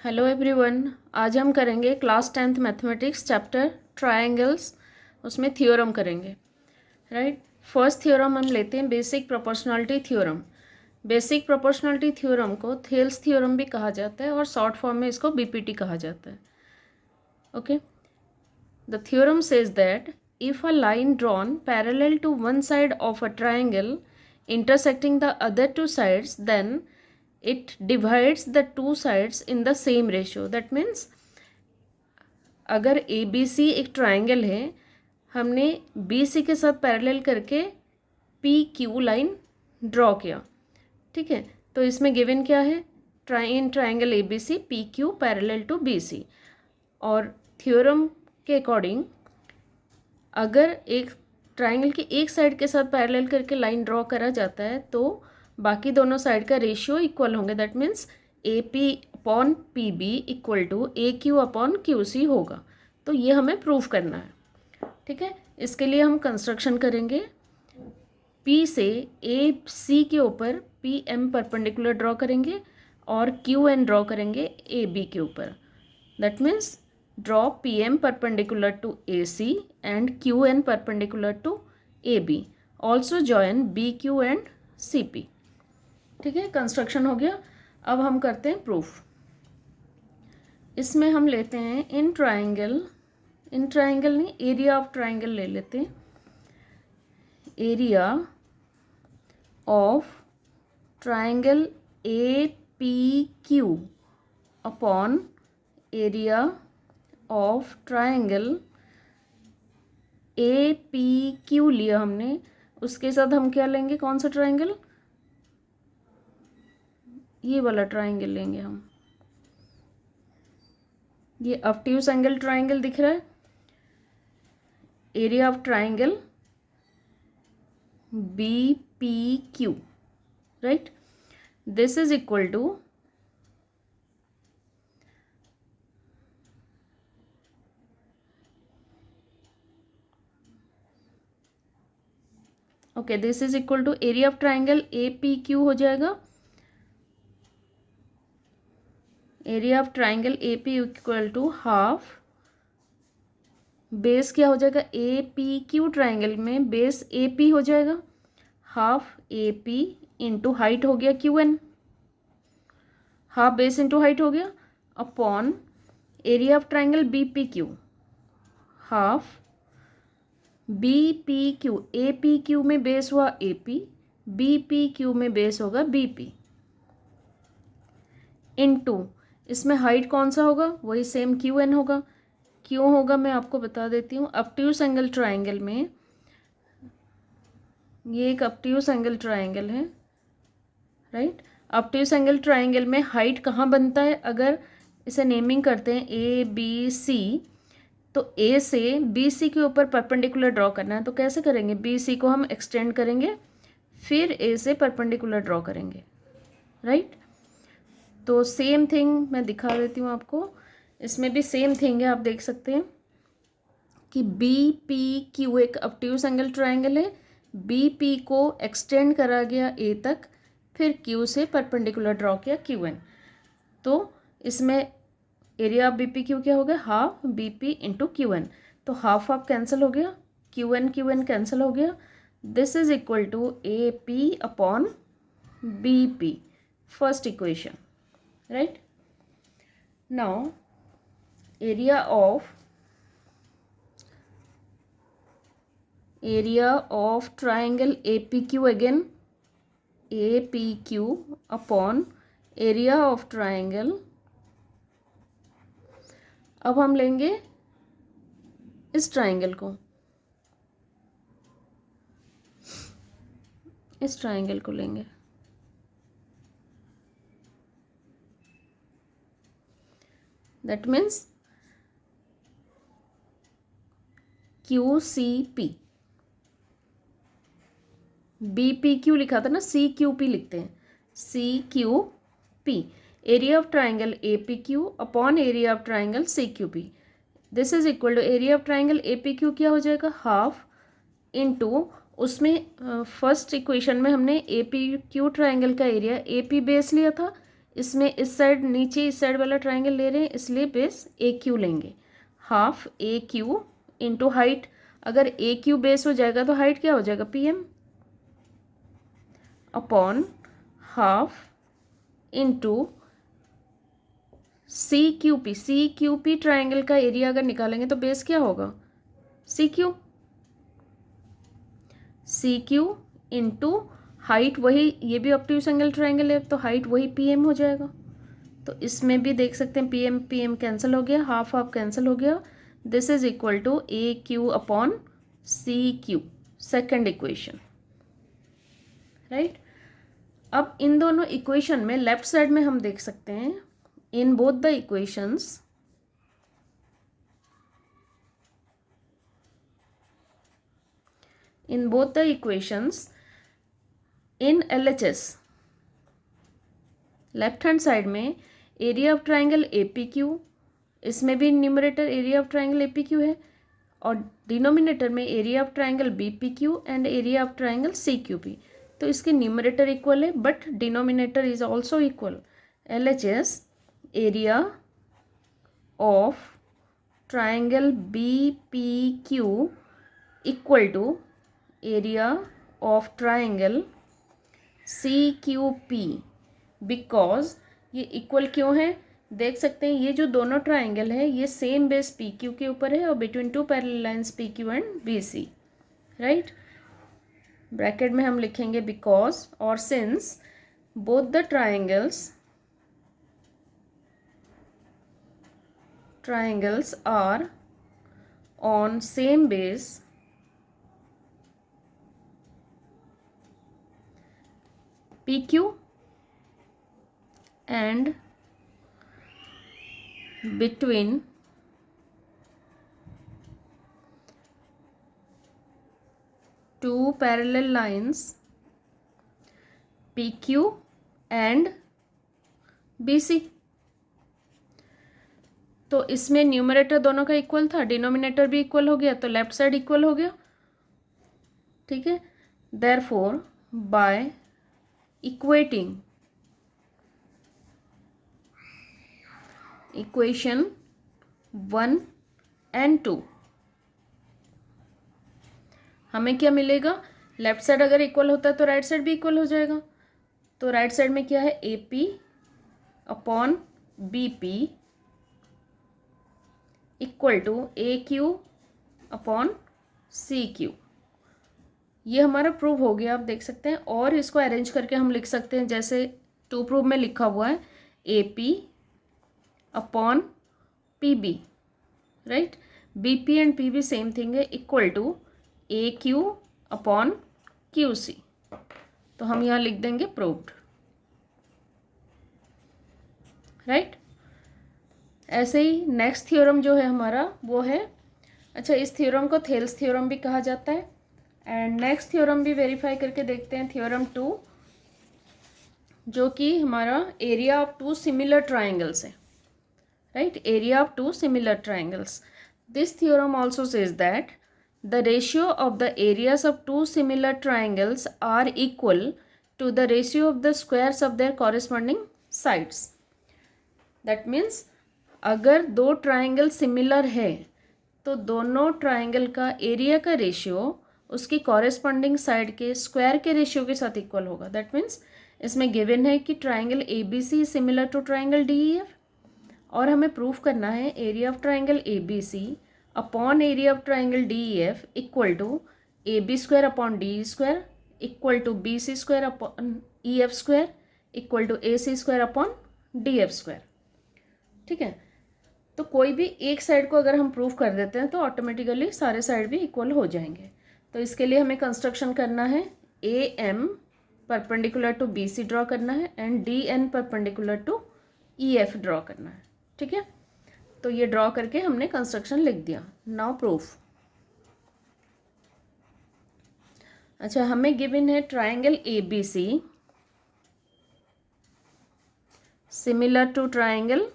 Hello everyone. आज हम करेंगे class 10th mathematics chapter triangles. उसमें थ्योरम करेंगे। राइट। फर्स्ट थ्योरम हम लेते हैं basic proportionality theorem. Basic proportionality theorem को थेल्स थ्योरम भी कहा जाता है और शॉर्ट फॉर्म में इसको बीपीटी कहा जाता है। Okay. The theorem says that if a line drawn parallel to one side of a triangle intersecting the other two sides, then it divides the two sides in the same ratio. That means अगर ए B सी एक triangle है, हमने B C के साथ parallel करके P Q line draw किया। ठीक है, तो इसमें गिवन क्या है? In triangle A B C P Q parallel to B C. और थ्योरम के अकॉर्डिंग अगर एक ट्राइंगल की एक साइड के साथ पैरेलल करके लाइन ड्रॉ करा जाता है तो बाकी दोनों साइड का रेशियो इक्वल होंगे। That means A P upon P B equal to A Q upon Q C होगा। तो ये हमें प्रूफ करना है। ठीक है, इसके लिए हम कंस्ट्रक्शन करेंगे। पी से ए सी के ऊपर पी एम परपेंडिकुलर ड्रॉ करेंगे और क्यू एन ड्रॉ करेंगे ए बी के ऊपर। That means draw PM perpendicular to AC and QN perpendicular to AB. Also join BQ and CP. ठीक है, कंस्ट्रक्शन हो गया। अब हम करते हैं प्रूफ। इसमें हम लेते हैं इन ट्राइंगल नहीं, एरिया ऑफ ट्राइंगल ले लेते हैं। Area of triangle APQ upon area of triangle A P Q लिया हमने, उसके साथ हम क्या लेंगे? कौन सा ट्राइंगल? ये वाला ट्राइंगल लेंगे हम। ये ऑब्ट्यूज एंगल ट्राइंगल दिख रहा है। Area of triangle B P Q, right. This is equal to okay, this is equal to area of triangle A P Q हो जाएगा। Area of triangle A P equal to half base क्या हो जाएगा? A P Q triangle में base A P हो जाएगा, half A P into height हो गया Q N, half base into height हो गया, upon area of triangle B P Q, half B P Q. A P Q में base हुआ A P, B P Q में base होगा B P, into इसमें height कौन सा होगा? वही सेम क्यू एन होगा। क्यों होगा मैं आपको बता देती हूँ। ऑब्ट्यूज एंगल ट्राइंगल में, ये एक ऑब्ट्यूज एंगल ट्राइंगल है, राइट। ऑब्ट्यूज एंगल ट्राइंगल में हाइट कहाँ बनता है? अगर इसे नेमिंग करते हैं ए बी सी, तो ए से बी सी के ऊपर परपेंडिकुलर ड्रॉ करना है। तो कैसे करेंगे? बी सी को हम एक्सटेंड करेंगे, फिर ए से परपेंडिकुलर ड्रॉ करेंगे, राइट। तो सेम थिंग मैं दिखा देती हूँ आपको। इसमें भी सेम थिंग है, आप देख सकते हैं कि बी पी क्यू एक ऑब्ट्यूज एंगल ट्राइंगल है। बी पी को एक्सटेंड करा गया ए तक, फिर क्यू से परपेंडिकुलर ड्रॉ किया क्यू एन। तो इसमें area of B P Q क्या हो गया? Half B P into Q N. तो हाफ हाफ कैंसिल हो गया, क्यू एन कैंसिल हो गया। This is equal to A P upon B P, first equation, right. Now area of triangle A P Q, again A P Q upon area of triangle. अब हम लेंगे इस triangle को, इस triangle को लेंगे। That means Q C P, B P Q लिखा था ना, सी क्यू पी लिखते हैं, C Q P. Area of triangle A P Q upon area of triangle C Q P. This is equal to area of triangle A P Q क्या हो जाएगा? Half into उसमें first equation में हमने A P Q triangle का area A P base लिया था, इसमें इस साइड नीचे इस साइड वाला ट्राइंगल ले रहे हैं, इसलिए बेस ए क्यू लेंगे। हाफ ए क्यू इंटू हाइट, अगर ए क्यू बेस हो जाएगा तो हाइट क्या हो जाएगा, P M, upon half into C Q P. C Q P triangle का एरिया अगर निकालेंगे तो बेस क्या होगा, C Q. C Q into height, वही ये भी ऑब्ट्यूज एंगल ट्राइंगल है तो हाइट वही पी एम हो जाएगा। तो इसमें भी देख सकते हैं पी एम कैंसिल हो गया, हाफ हाफ कैंसिल हो गया। This is equal to A Q upon C Q, second equation, right. अब इन दोनों इक्वेशन में लेफ्ट साइड में हम देख सकते हैं in both the equations in LHS left hand side में एरिया ऑफ ट्राइंगल APQ, इसमें भी numerator area of triangle APQ है, और डिनोमिनेटर में area of triangle BPQ and area of triangle CQP। तो इसके न्यूमरेटर इक्वल है but denominator is also equal. LHS area of triangle BPQ equal to area of triangle CQP। Because ये equal क्यों है, देख सकते हैं ये जो दोनों ट्राइंगल है ये सेम बेस PQ के ऊपर है और between two parallel lines PQ and BC, right. Bracket में हम लिखेंगे बिकॉज और since both the triangles are on same base PQ and between two parallel lines PQ and BC। तो इसमें न्यूमरेटर दोनों का इक्वल था, डिनोमिनेटर भी इक्वल हो गया, तो लेफ्ट साइड इक्वल हो गया, ठीक है। Therefore by equating equation 1 and 2 हमें क्या मिलेगा, लेफ्ट साइड अगर इक्वल होता है तो राइट साइड भी इक्वल हो जाएगा। तो राइट साइड में क्या है, AP upon BP equal to AQ upon CQ। ये हमारा प्रूव हो गया, आप देख सकते हैं। और इसको अरेंज करके हम लिख सकते हैं जैसे टू प्रूव में लिखा हुआ है AP upon PB, right. BP and PB same thing है, equal to AQ upon QC। तो हम यहाँ लिख देंगे प्रूव्ड, राइट। ऐसे ही नेक्स्ट थ्योरम जो है हमारा वो है, अच्छा इस थ्योरम को थेल्स थ्योरम भी कहा जाता है। एंड नेक्स्ट थ्योरम भी वेरीफाई करके देखते हैं, थ्योरम 2, जो कि हमारा area of two similar triangles है, right. Area of two similar triangles, this theorem also says that the ratio of the areas of two similar triangles are equal to the ratio of the squares of their corresponding sides. That means अगर दो triangle similar है तो दोनों triangle का area का ratio उसकी corresponding side के square के रेशियो के साथ इक्वल होगा। दैट मीन्स इसमें गिवन है कि triangle ABC similar to triangle DEF, और हमें प्रूफ करना है area of triangle ABC upon area of triangle DEF equal to AB square upon DE square equal to BC square upon EF square equal to AC square upon DF square, ठीक है। तो कोई भी एक side को अगर हम proof कर देते हैं तो ऑटोमेटिकली सारे साइड भी इक्वल हो जाएंगे। तो इसके लिए हमें कंस्ट्रक्शन करना है, AM perpendicular to BC draw करना है and DN perpendicular to EF draw करना है, ठीक है। तो ये ड्रॉ करके हमने कंस्ट्रक्शन लिख दिया। Now proof. अच्छा हमें गिवन है triangle ABC similar to triangle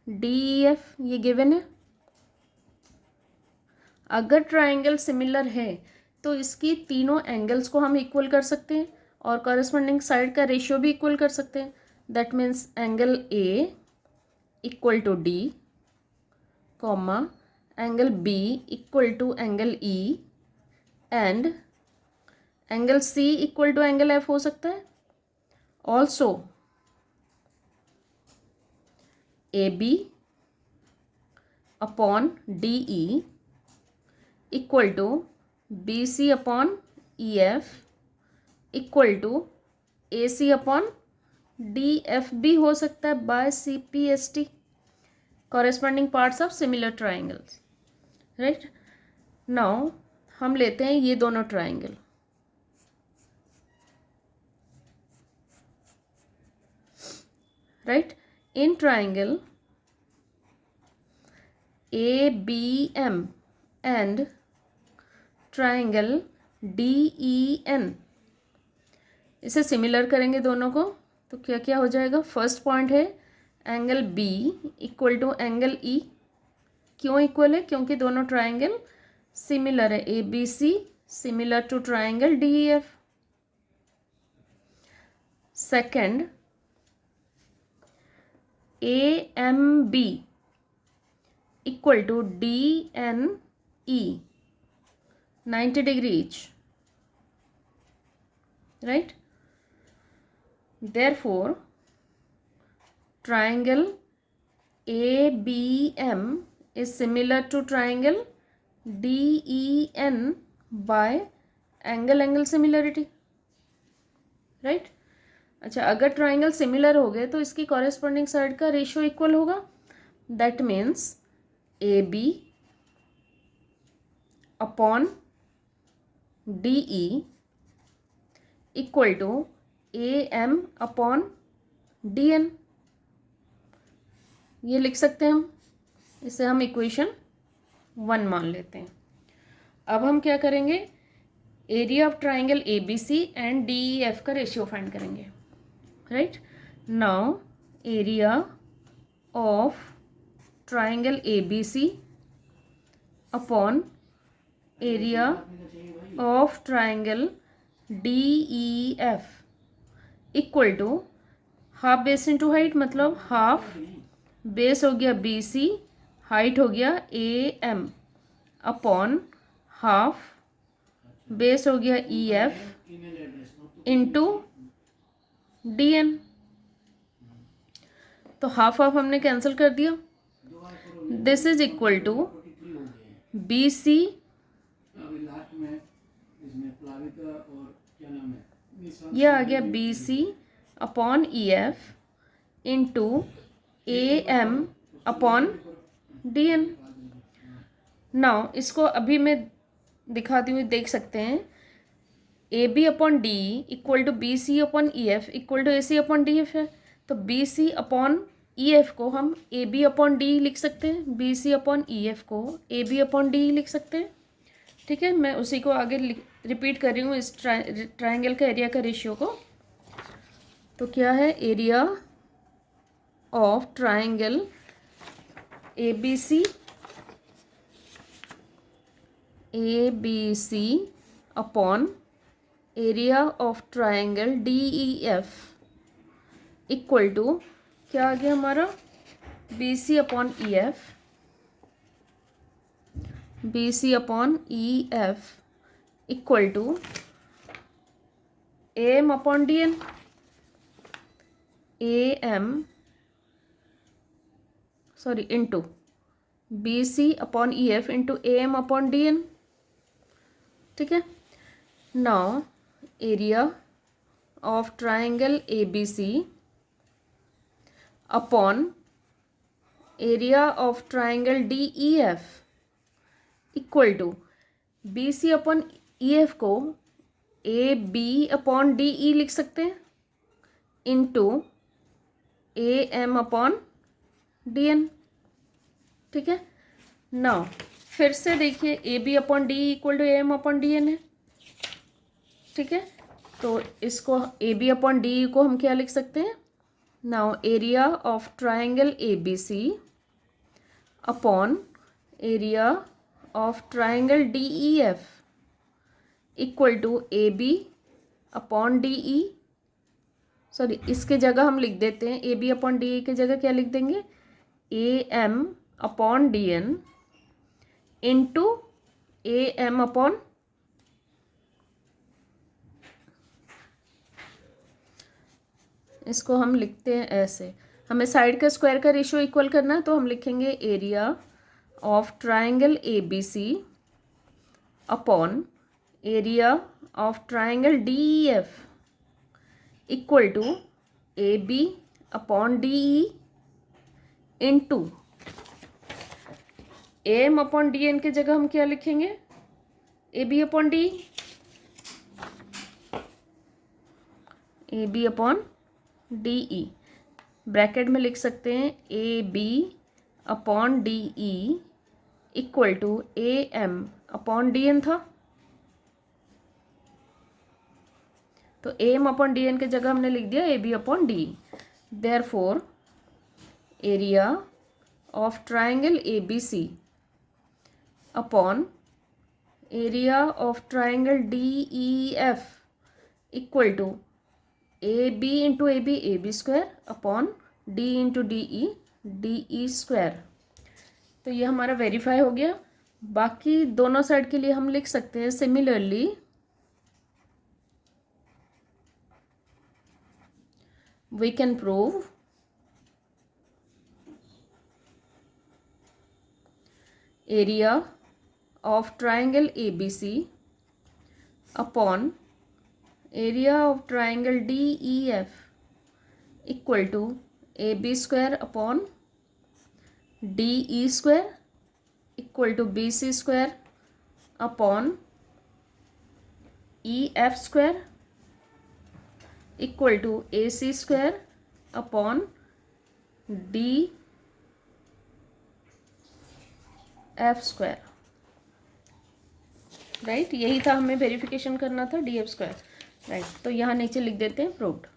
DEF, ये गिवन है। अगर ट्राइंगल सिमिलर है तो इसकी तीनों एंगल्स को हम इक्वल कर सकते हैं और कॉरेस्पॉन्डिंग साइड का रेशियो भी इक्वल कर सकते हैं। that means angle A equal to D, comma angle B equal to angle E and angle C equal to angle F हो सकता है. Also AB upon DE equal to BC upon EF equal to AC upon DF भी हो सकता है by CPST, corresponding parts of similar triangles. Right? Now हम लेते हैं ये दोनों triangle. Right? In triangle ABM and triangle DEN, इसे सिमिलर करेंगे दोनों को तो क्या क्या हो जाएगा. फर्स्ट पॉइंट है angle B equal to angle E. क्यों इक्वल है? क्योंकि दोनों ट्राइंगल सिमिलर है. ABC similar to triangle DEF. Second AMB equal to DNE 90 degree each. Right? Therefore, triangle ABM is similar to triangle DEN by angle similarity. Right? अच्छा, अगर triangle similar हो गए तो इसकी कॉरेस्पॉन्डिंग साइड का ratio equal होगा. That means AB upon DE equal to AM upon DN. ये लिख सकते हैं हम. इसे हम इक्वेशन 1 मान लेते हैं. अब हम क्या करेंगे? Area of triangle ABC and DEF का रेशियो फाइंड करेंगे. Right? Now area of triangle ABC upon area of triangle DEF equal to half base into height, मतलब हाफ बेस हो गया BC, हाइट हो गया AM अपॉन हाफ बेस हो गया EF into DN. तो हाफ हाफ हमने कैंसिल कर दिया. This is equal to BC ये आ गया BC upon EF into AM upon DN. Now इसको अभी मैं दिखाती हूँ, देख सकते हैं. AB upon DE equal to BC upon EF equal to AC upon DF है. तो BC अपॉन EF को हम AB अपॉन DE लिख सकते हैं. BC अपॉन EF को AB अपॉन DE लिख सकते हैं. ठीक है, मैं उसी को आगे रिपीट कर रही हूँ इस ट्राइंगल का एरिया का रेशियो को. तो क्या है? Area of triangle ABC upon area of triangle DEF equal to क्या आ गया हमारा? BC upon EF equal to AM upon DN. Into BC upon EF into AM upon DN. ठीक है. Now area of triangle ABC upon area of triangle DEF equal to BC upon EF को AB upon DE लिख सकते हैं into AM upon DN. ठीक है. Now फिर से देखिए, AB upon DE equal to AM upon DN है. ठीक है, तो इसको AB अपॉन DE को हम क्या लिख सकते हैं? Now area of triangle ABC upon area of triangle DEF equal to AB upon DE sorry, इसके जगह हम लिख देते हैं A B upon D A की जगह क्या लिख देंगे, A M upon D N into A M upon, इसको हम लिखते हैं ऐसे, हमें साइड का स्क्वायर का रेशियो इक्वल करना है तो हम लिखेंगे area of triangle A B C upon area of triangle D E F equal to A B upon D E into A M upon D N की जगह हम क्या लिखेंगे, A B upon D, A B upon D E, bracket में लिख सकते हैं A B upon D E equal to A M upon D N था, तो A M upon D N की जगह हमने लिख दिया A B upon D. Therefore area of triangle A B C upon area of triangle D E F equal to A B into A B square upon D into D E square. तो ये हमारा verify हो गया। बाकी दोनों side के लिए हम लिख सकते हैं similarly we can prove area of triangle ABC upon area of triangle DEF equal to AB square upon DE square equal to BC square upon EF square equal to A C square upon D F square, right. यही था हमें verification करना था, D F square, right. तो यहाँ नीचे लिख देते हैं प्रूव्ड।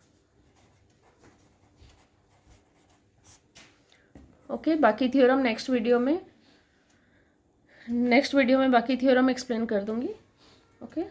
ओके, बाकी थ्योरम नेक्स्ट वीडियो में बाकी थ्योरम एक्सप्लेन कर दूंगी। ओके।